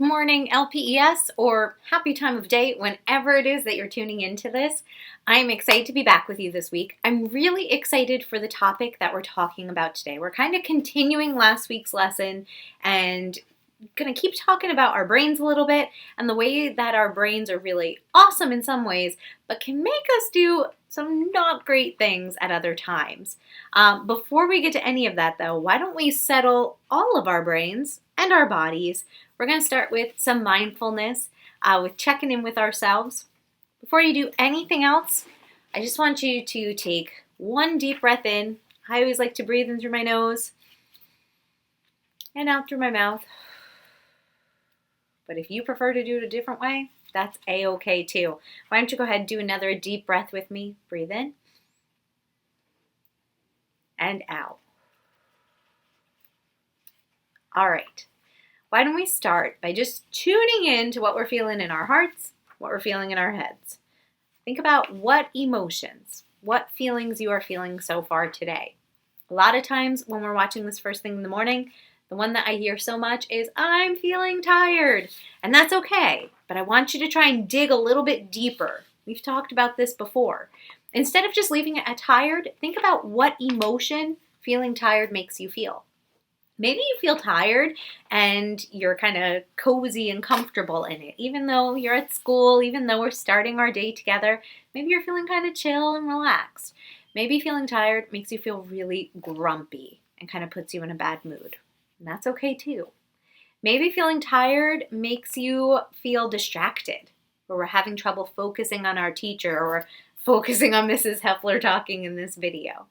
morning, LPES, or happy time of day, whenever it is that you're tuning into this. I'm excited to be back with you this week. I'm really excited for the topic that we're talking about today. We're kind of continuing last week's lesson and going to keep talking about our brains a little bit and the way that our brains are really awesome in some ways, but can make us do some not great things at other times. Before we get to any of that, though, why don't we settle all of our brains and our bodies? We're going to start with some mindfulness, with checking in with ourselves. Before you do anything else, I just want you to take one deep breath in. I always like to breathe in through my nose and out through my mouth. But if you prefer to do it a different way, that's a-okay too. Why don't you go ahead and do another deep breath with me. Breathe in and out. All right. Why don't we start by just tuning in to what we're feeling in our hearts, what we're feeling in our heads. Think about what emotions, what feelings you are feeling so far today. A lot of times when we're watching this first thing in the morning, the one that I hear so much is, I'm feeling tired. And that's okay, but I want you to try and dig a little bit deeper. We've talked about this before. Instead of just leaving it at tired, think about what emotion feeling tired makes you feel. Maybe you feel tired and you're kind of cozy and comfortable in it. Even though you're at school, even though we're starting our day together, maybe you're feeling kind of chill and relaxed. Maybe feeling tired makes you feel really grumpy and kind of puts you in a bad mood. And that's okay too. Maybe feeling tired makes you feel distracted, or we're having trouble focusing on our teacher or focusing on Mrs. Heffler talking in this video.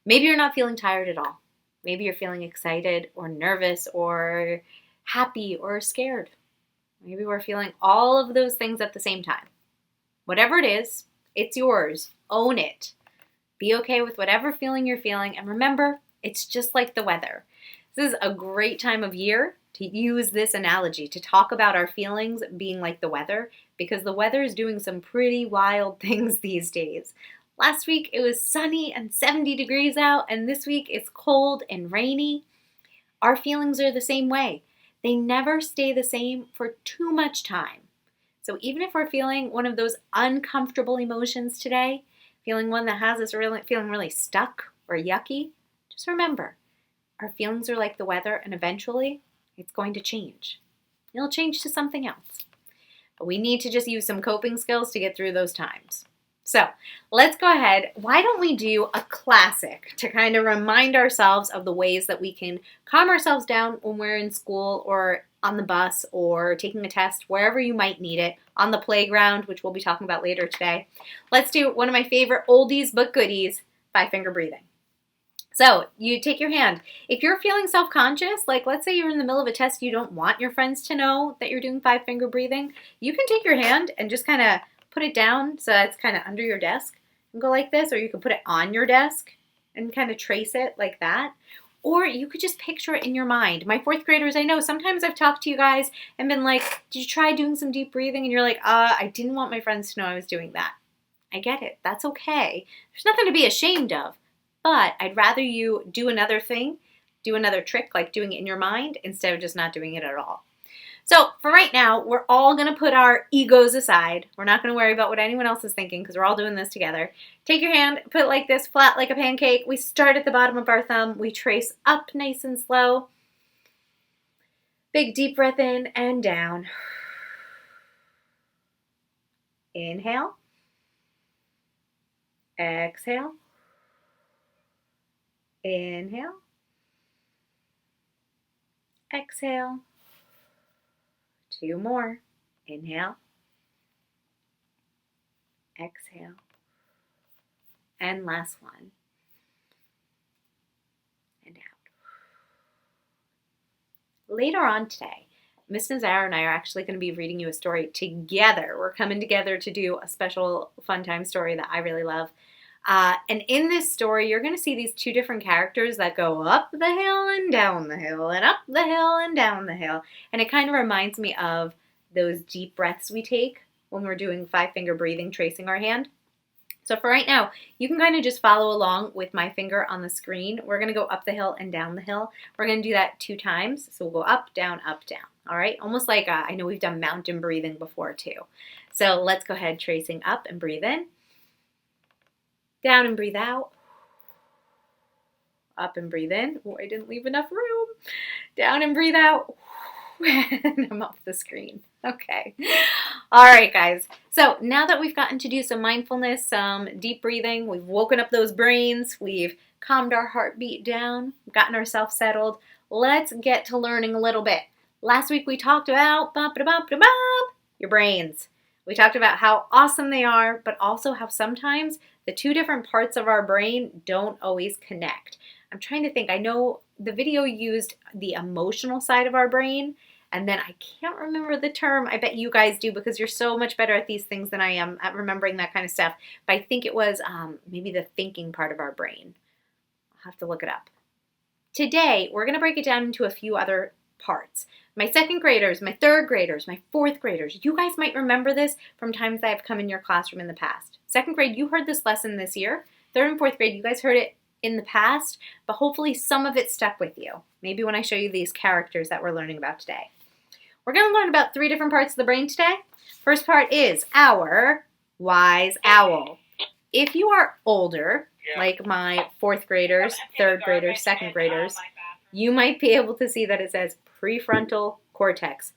Maybe you're not feeling tired at all. Maybe you're feeling excited or nervous or happy or scared. Maybe we're feeling all of those things at the same time. Whatever it is, it's yours. Own it. Be okay with whatever feeling you're feeling. And remember, it's just like the weather. This is a great time of year to use this analogy to talk about our feelings being like the weather, because the weather is doing some pretty wild things these days. Last week it was sunny and 70 degrees out, and this week it's cold and rainy. Our feelings are the same way. They never stay the same for too much time. So even if we're feeling one of those uncomfortable emotions today, feeling one that has us feeling really stuck or yucky, just remember, our feelings are like the weather, and eventually it's going to change. It'll change to something else. But we need to just use some coping skills to get through those times. So let's go ahead. Why don't we do a classic to kind of remind ourselves of the ways that we can calm ourselves down when we're in school or on the bus or taking a test, wherever you might need it, on the playground, which we'll be talking about later today. Let's do one of my favorite oldies but goodies, 5-finger breathing. So you take your hand. If you're feeling self-conscious, like let's say you're in the middle of a test, you don't want your friends to know that you're doing 5-finger breathing, you can take your hand and just kind of put it down so it's kind of under your desk and go like this, or you could put it on your desk and kind of trace it like that. Or you could just picture it in your mind. My fourth graders, I know sometimes I've talked to you guys and been like, did you try doing some deep breathing? And you're like, I didn't want my friends to know I was doing that. I get it. That's okay. There's nothing to be ashamed of. But I'd rather you do another thing, do another trick like doing it in your mind instead of just not doing it at all. So for right now, we're all going to put our egos aside. We're not going to worry about what anyone else is thinking because we're all doing this together. Take your hand, put it like this, flat like a pancake. We start at the bottom of our thumb. We trace up nice and slow. Big deep breath in and down. Inhale. Exhale. Inhale. Exhale. 2 more. Inhale. Exhale. And last one. And out. Later on today, Miss Nazara and I are actually going to be reading you a story together. We're coming together to do a special fun time story that I really love. And in this story, you're going to see these 2 different characters that go up the hill and down the hill and up the hill and down the hill. And it kind of reminds me of those deep breaths we take when we're doing 5-finger breathing, tracing our hand. So for right now, you can kind of just follow along with my finger on the screen. We're going to go up the hill and down the hill. We're going to do that 2 times. So we'll go up, down, all right? Almost like, I know we've done mountain breathing before too. So let's go ahead, tracing up and breathe in. Down and breathe out. Up and breathe in. Oh, I didn't leave enough room. Down and breathe out. And I'm off the screen. Okay. All right, guys. So now that we've gotten to do some mindfulness, some deep breathing, we've woken up those brains, we've calmed our heartbeat down, gotten ourselves settled, let's get to learning a little bit. Last week we talked about your brains. We talked about how awesome they are, but also how sometimes the 2 different parts of our brain don't always connect. I'm trying to think. I know the video used the emotional side of our brain, and then I can't remember the term. I bet you guys do because you're so much better at these things than I am at remembering that kind of stuff. But I think it was maybe the thinking part of our brain. I'll have to look it up. Today, we're going to break it down into a few other parts. My 2nd graders, my 3rd graders, my 4th graders, you guys might remember this from times that I've come in your classroom in the past. 2nd grade, you heard this lesson this year. 3rd and 4th grade, you guys heard it in the past, but hopefully some of it stuck with you. Maybe when I show you these characters that we're learning about today. We're going to learn about 3 different parts of the brain today. First part is our wise owl. If you are older, like my 4th graders, 3rd graders, 2nd graders, you might be able to see that it says prefrontal cortex.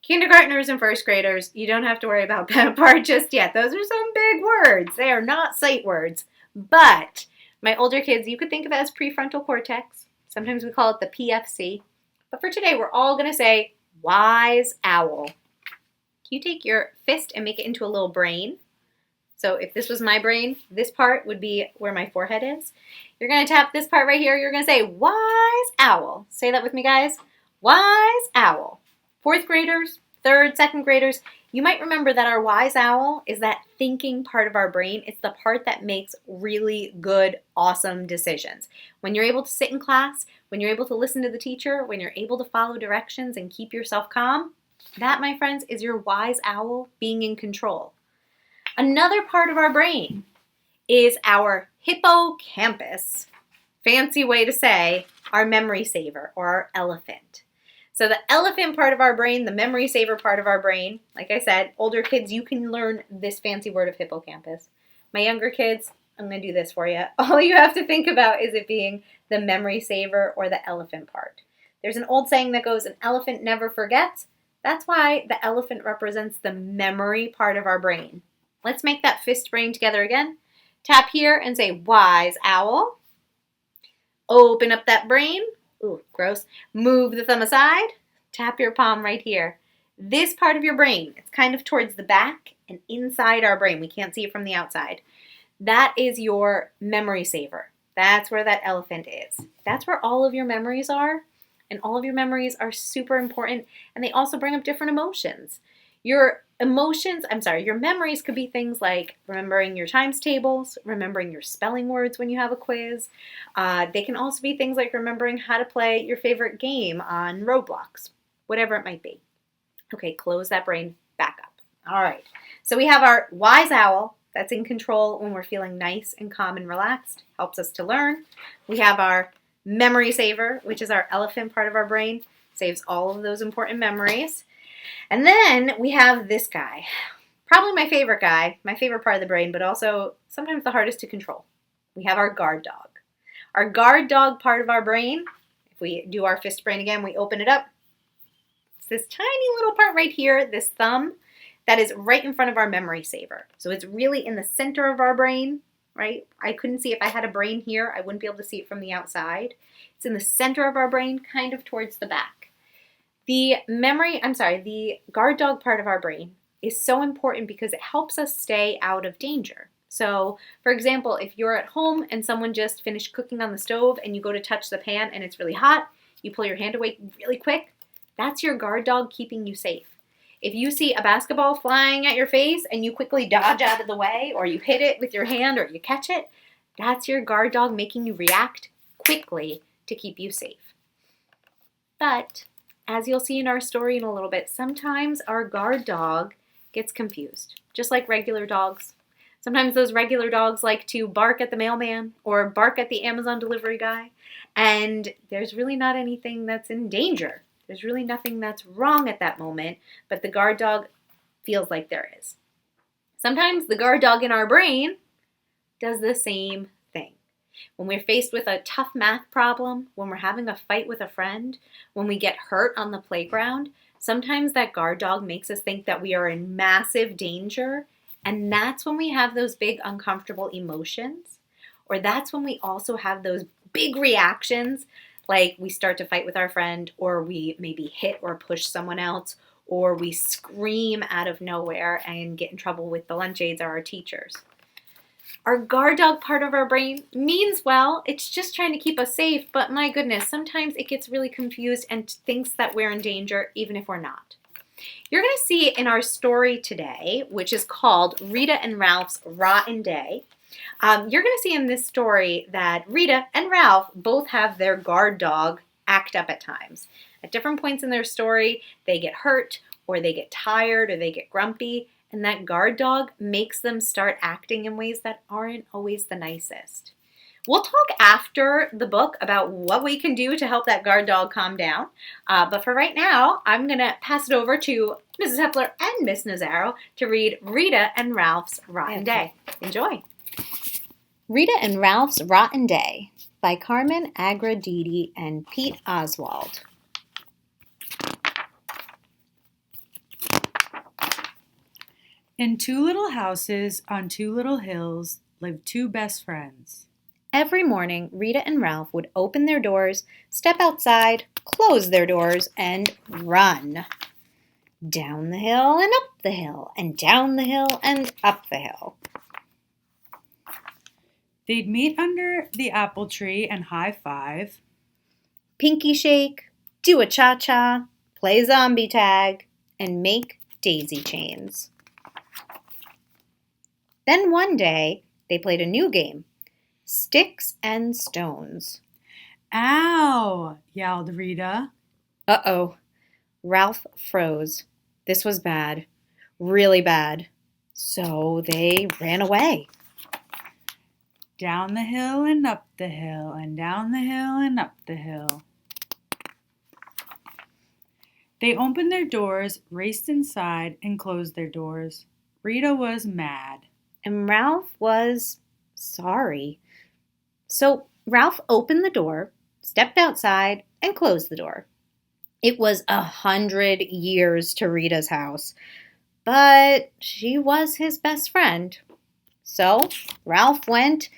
Kindergartners and 1st graders, you don't have to worry about that part just yet. Those are some big words. They are not sight words. But my older kids, you could think of it as prefrontal cortex. Sometimes we call it the PFC. But for today, we're all going to say wise owl. Can you take your fist and make it into a little brain? So if this was my brain, this part would be where my forehead is. You're going to tap this part right here. You're going to say wise owl. Say that with me, guys. Wise owl. 4th graders, 3rd, 2nd graders, you might remember that our wise owl is that thinking part of our brain. It's the part that makes really good, awesome decisions. When you're able to sit in class, when you're able to listen to the teacher, when you're able to follow directions and keep yourself calm, that, my friends, is your wise owl being in control. Another part of our brain is our hippocampus. Fancy way to say our memory saver or our elephant. So the elephant part of our brain, the memory saver part of our brain, like I said, older kids, you can learn this fancy word of hippocampus. My younger kids, I'm going to do this for you. All you have to think about is it being the memory saver or the elephant part. There's an old saying that goes, an elephant never forgets. That's why the elephant represents the memory part of our brain. Let's make that fist brain together again. Tap here and say, wise owl. Open up that brain. Ooh, gross. Move the thumb aside. Tap your palm right here. This part of your brain, it's kind of towards the back and inside our brain. We can't see it from the outside. That is your memory saver. That's where that elephant is. That's where all of your memories are. And all of your memories are super important. And they also bring up different emotions. Your memories could be things like remembering your times tables, remembering your spelling words when you have a quiz. They can also be things like remembering how to play your favorite game on Roblox, whatever it might be. Okay, close that brain back up. All right, so we have our wise owl that's in control when we're feeling nice and calm and relaxed, helps us to learn. We have our memory saver, which is our elephant part of our brain, saves all of those important memories. And then we have this guy, probably my favorite guy, my favorite part of the brain, but also sometimes the hardest to control. We have our guard dog. Our guard dog part of our brain, if we do our fist brain again, we open it up. It's this tiny little part right here, this thumb, that is right in front of our memory saver. So it's really in the center of our brain, right? I couldn't see if I had a brain here. I wouldn't be able to see it from the outside. It's in the center of our brain, kind of towards the back. The guard dog part of our brain is so important because it helps us stay out of danger. So, for example, if you're at home and someone just finished cooking on the stove and you go to touch the pan and it's really hot, you pull your hand away really quick, that's your guard dog keeping you safe. If you see a basketball flying at your face and you quickly dodge out of the way, or you hit it with your hand or you catch it, that's your guard dog making you react quickly to keep you safe. But as you'll see in our story in a little bit, sometimes our guard dog gets confused, just like regular dogs. Sometimes those regular dogs like to bark at the mailman or bark at the Amazon delivery guy, and there's really not anything that's in danger. There's really nothing that's wrong at that moment, but the guard dog feels like there is. Sometimes the guard dog in our brain does the same thing. When we're faced with a tough math problem, when we're having a fight with a friend, when we get hurt on the playground, sometimes that guard dog makes us think that we are in massive danger, and that's when we have those big uncomfortable emotions, or that's when we also have those big reactions, like we start to fight with our friend, or we maybe hit or push someone else, or we scream out of nowhere and get in trouble with the lunch aides or our teachers. Our guard dog part of our brain means well. It's just trying to keep us safe, but my goodness, sometimes it gets really confused and thinks that we're in danger even if we're not. You're going to see in our story today, which is called Rita and Ralph's Rotten Day, you're going to see in this story that Rita and Ralph both have their guard dog act up at times. At different points in their story, they get hurt, or they get tired, or they get grumpy, and that guard dog makes them start acting in ways that aren't always the nicest. We'll talk after the book about what we can do to help that guard dog calm down. But for right now, I'm going to pass it over to Mrs. Hepler and Miss Nazaro to read Rita and Ralph's Rotten Day. Enjoy. Rita and Ralph's Rotten Day by Carmen Agradidi and Pete Oswald. In two little houses on two little hills lived two best friends. Every morning, Rita and Ralph would open their doors, step outside, close their doors, and run. Down the hill and up the hill, and down the hill and up the hill. They'd meet under the apple tree and high-five. Pinky shake, do a cha-cha, play zombie tag, and make daisy chains. Then one day, they played a new game, Sticks and Stones. Ow! Yelled Rita. Uh-oh. Ralph froze. This was bad. Really bad. So they ran away. Down the hill and up the hill, and down the hill and up the hill. They opened their doors, raced inside, and closed their doors. Rita was mad. And Ralph was sorry. So Ralph opened the door, stepped outside, and closed the door. It was 100 years to Rita's house, but she was his best friend. So Ralph went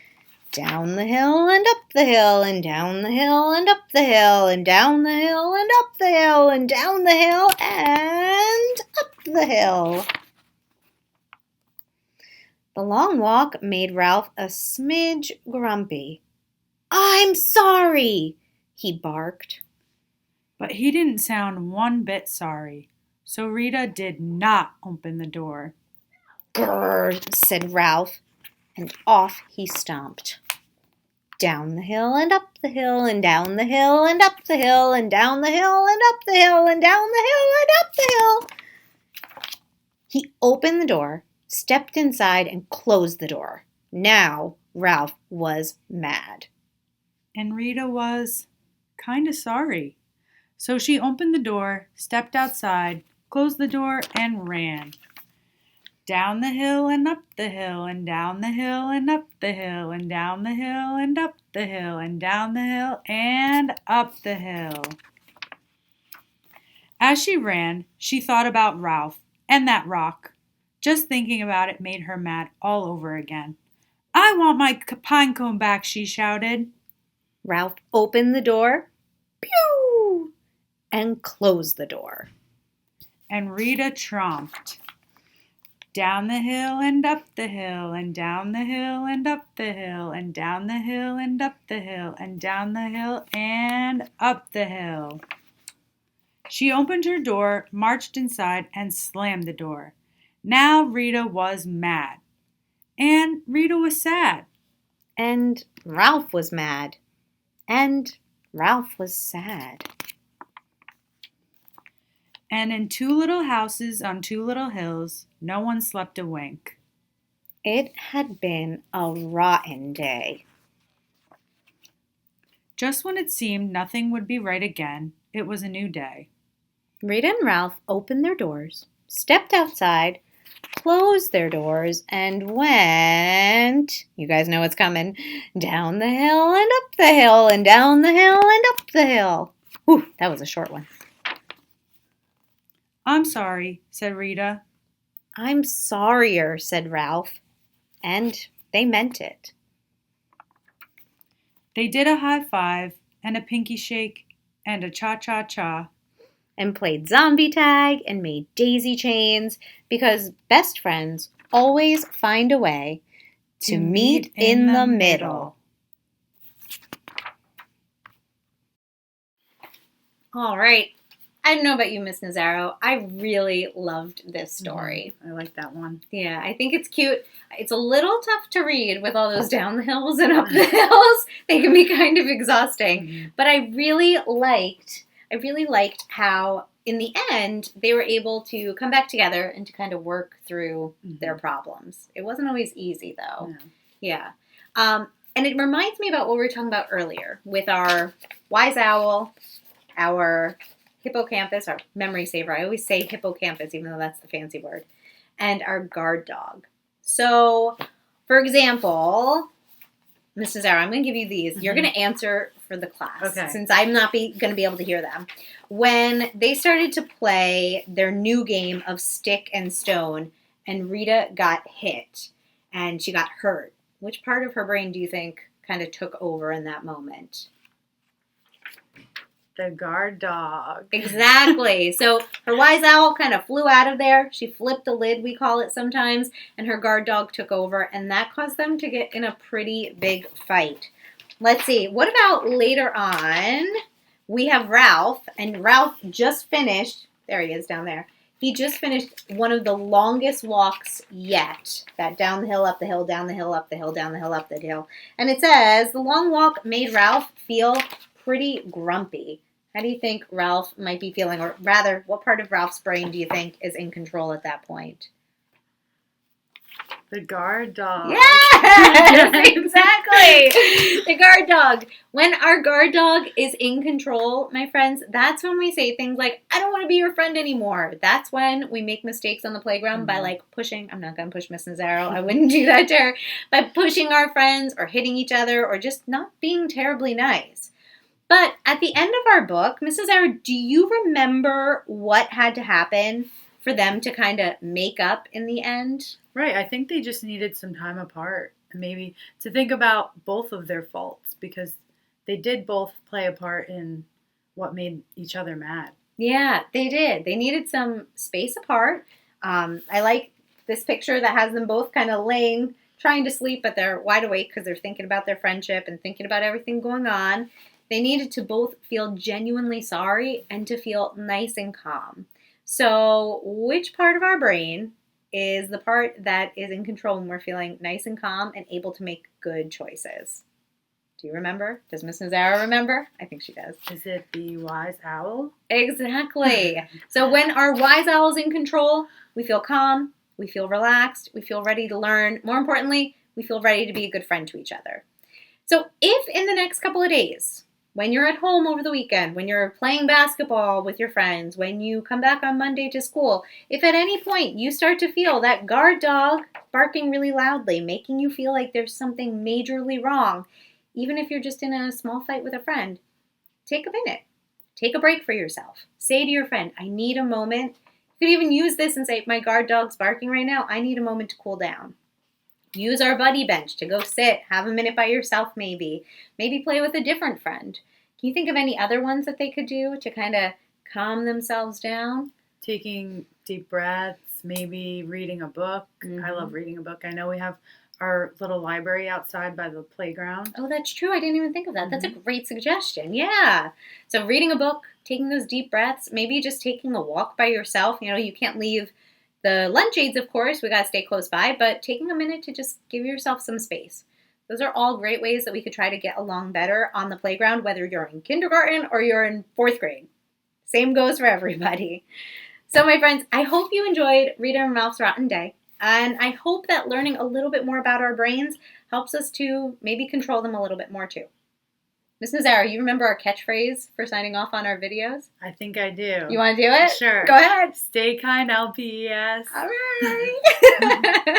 down the hill and up the hill and down the hill and up the hill and down the hill and up the hill and down the hill and up the hill. The long walk made Ralph a smidge grumpy. "I'm sorry," he barked. But he didn't sound one bit sorry, so Rita did not open the door. "Grrr," said Ralph, and off he stomped. Down the hill and up the hill and down the hill and up the hill and down the hill and up the hill and down the hill and up the hill. He opened the door, stepped inside, and closed the door. Now Ralph was mad. And Rita was kind of sorry. So she opened the door, stepped outside, closed the door, and ran. Down the hill and up the hill and down the hill and up the hill and down the hill and up the hill and down the hill and up the hill. As she ran, she thought about Ralph and that rock. Just thinking about it made her mad all over again. "I want my pine cone back," she shouted. Ralph opened the door, pew, and closed the door. And Rita tromped. Down the hill and up the hill and down the hill and up the hill and down the hill and up the hill and down the hill and up the hill. She opened her door, marched inside, and slammed the door. Now Rita was mad. And Rita was sad. And Ralph was mad. And Ralph was sad. And in two little houses on two little hills, no one slept a wink. It had been a rotten day. Just when it seemed nothing would be right again, it was a new day. Rita and Ralph opened their doors, stepped outside, closed their doors, and went, you guys know what's coming, down the hill and up the hill and down the hill and up the hill. Whew, that was a short one. I'm sorry, said Rita. I'm sorrier, said Ralph. And they meant it. They did a high five and a pinky shake and a cha-cha-cha. And played zombie tag and made daisy chains because best friends always find a way to meet in the middle. All right. I don't know about you, Miss Nazaro. I really loved this story. I like that one. Yeah, I think it's cute. It's a little tough to read with all those down the hills and up the hills. They can be kind of exhausting. But I really liked how in the end they were able to come back together and to kind of work through their problems. It wasn't always easy though. Yeah. And it reminds me about what we were talking about earlier with our wise owl, our hippocampus, our memory saver. I always say hippocampus, even though that's the fancy word. And our guard dog. So, for example, Mrs. Zara, I'm going to give you these. You're going to answer for the class, since I'm not going to be able to hear them. When they started to play their new game of stick and stone, and Rita got hit, and she got hurt, which part of her brain do you think kind of took over in that moment? The guard dog. Exactly. So her wise owl kind of flew out of there. She flipped the lid, we call it sometimes, and her guard dog took over, and that caused them to get in a pretty big fight. Let's see. What about later on? We have Ralph, and Ralph just finished. There he is down there. He just finished one of the longest walks yet. That down the hill, up the hill, down the hill, up the hill, down the hill, up the hill. And it says, the long walk made Ralph feel pretty grumpy. How do you think Ralph might be feeling? Or rather, what part of Ralph's brain do you think is in control at that point? The guard dog. Yes, exactly. The guard dog. When our guard dog is in control, my friends, that's when we say things like, I don't want to be your friend anymore. That's when we make mistakes on the playground by like pushing. I'm not going to push Miss Nazaro. I wouldn't do that to her. By pushing our friends or hitting each other or just not being terribly nice. But at the end of our book, Mrs. Zara, do you remember what had to happen for them to kind of make up in the end? Right. I think they just needed some time apart. Maybe to think about both of their faults because they did both play a part in what made each other mad. Yeah, they did. They needed some space apart. I like this picture that has them both kind of laying, trying to sleep, but they're wide awake because they're thinking about their friendship and thinking about everything going on. They needed to both feel genuinely sorry and to feel nice and calm. So which part of our brain is the part that is in control when we're feeling nice and calm and able to make good choices? Do you remember? Does Miss Nazaro remember? I think she does. Is it the wise owl? Exactly. So when our wise owl is in control, we feel calm, we feel relaxed, we feel ready to learn. More importantly, we feel ready to be a good friend to each other. So if in the next couple of days, when you're at home over the weekend, when you're playing basketball with your friends, when you come back on Monday to school, if at any point you start to feel that guard dog barking really loudly, making you feel like there's something majorly wrong, even if you're just in a small fight with a friend, take a minute. Take a break for yourself. Say to your friend, I need a moment. You could even use this and say, my guard dog's barking right now. I need a moment to cool down. Use our buddy bench to go sit, have a minute by yourself maybe. Maybe play with a different friend. Can you think of any other ones that they could do to kind of calm themselves down? Taking deep breaths, maybe reading a book. I love reading a book. I know we have our little library outside by the playground. Oh, that's true. I didn't even think of that. That's a great suggestion. Yeah. So reading a book, taking those deep breaths, maybe just taking a walk by yourself. You know, you can't leave the lunch aids, of course. We got to stay close by, but taking a minute to just give yourself some space. Those are all great ways that we could try to get along better on the playground, whether you're in kindergarten or you're in 4th grade. Same goes for everybody. So, my friends, I hope you enjoyed Rita and Ralph's Rotten Day. And I hope that learning a little bit more about our brains helps us to maybe control them a little bit more too. Miss Nazaro, you remember our catchphrase for signing off on our videos? I think I do. You want to do it? Sure. Go ahead. Stay kind, LPES. All right.